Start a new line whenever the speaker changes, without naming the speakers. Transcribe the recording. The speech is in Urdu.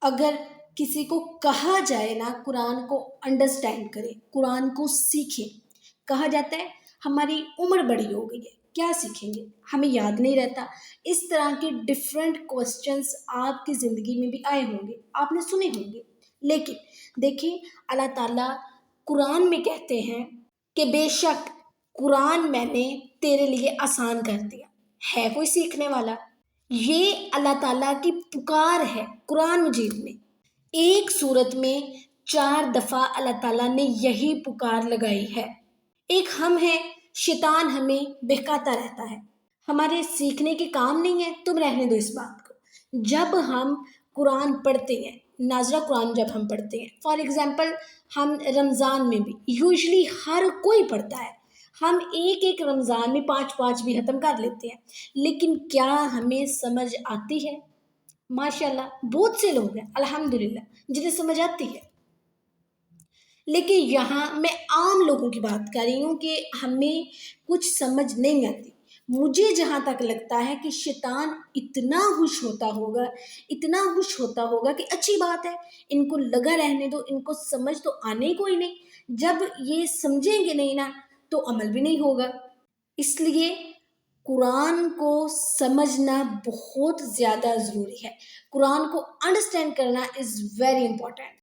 اگر کسی کو کہا جائے نا قرآن کو انڈرسٹینڈ کرے، قرآن کو سیکھے، کہا جاتا ہے ہماری عمر بڑی ہو گئی ہے، کیا سیکھیں گے، ہمیں یاد نہیں رہتا۔ اس طرح کے ڈفرینٹ کوسچنس آپ کی زندگی میں بھی آئے ہوں گے، آپ نے سنے ہوں گے، لیکن دیکھیں اللہ تعالیٰ قرآن میں کہتے ہیں کہ بے شک قرآن میں نے تیرے لیے آسان کر دیا۔ ہے کوئی سیکھنے والا؟ یہ اللہ تعالیٰ کی پکار ہے قرآن مجید میں۔ ایک سورت میں 4 دفعہ اللہ تعالیٰ نے یہی پکار لگائی ہے۔ ایک ہم ہیں، شیطان ہمیں بہکاتا رہتا ہے، ہمارے سیکھنے کے کام نہیں ہے، تم رہنے دو اس بات کو۔ جب ہم قرآن پڑھتے ہیں، ناظرہ قرآن جب ہم پڑھتے ہیں، فار ایگزامپل ہم رمضان میں بھی یوزلی ہر کوئی پڑھتا ہے، ہم ایک ایک رمضان میں 5 بھی ختم کر لیتے ہیں، لیکن کیا ہمیں سمجھ آتی ہے؟ ماشاءاللہ بہت سے لوگ ہیں الحمدللہ جنہیں سمجھ آتی ہے، لیکن یہاں میں عام لوگوں کی بات کر رہی ہوں کہ ہمیں کچھ سمجھ نہیں آتی۔ مجھے جہاں تک لگتا ہے کہ شیطان اتنا خوش ہوتا ہوگا، اتنا خوش ہوتا ہوگا کہ اچھی بات ہے، ان کو لگا رہنے دو، ان کو سمجھ تو آنے کوئی نہیں، جب یہ سمجھیں گے نہیں نا تو عمل بھی نہیں ہوگا۔ اس لیے قرآن کو سمجھنا بہت زیادہ ضروری ہے، قرآن کو انڈرسٹینڈ کرنا از ویری امپورٹنٹ۔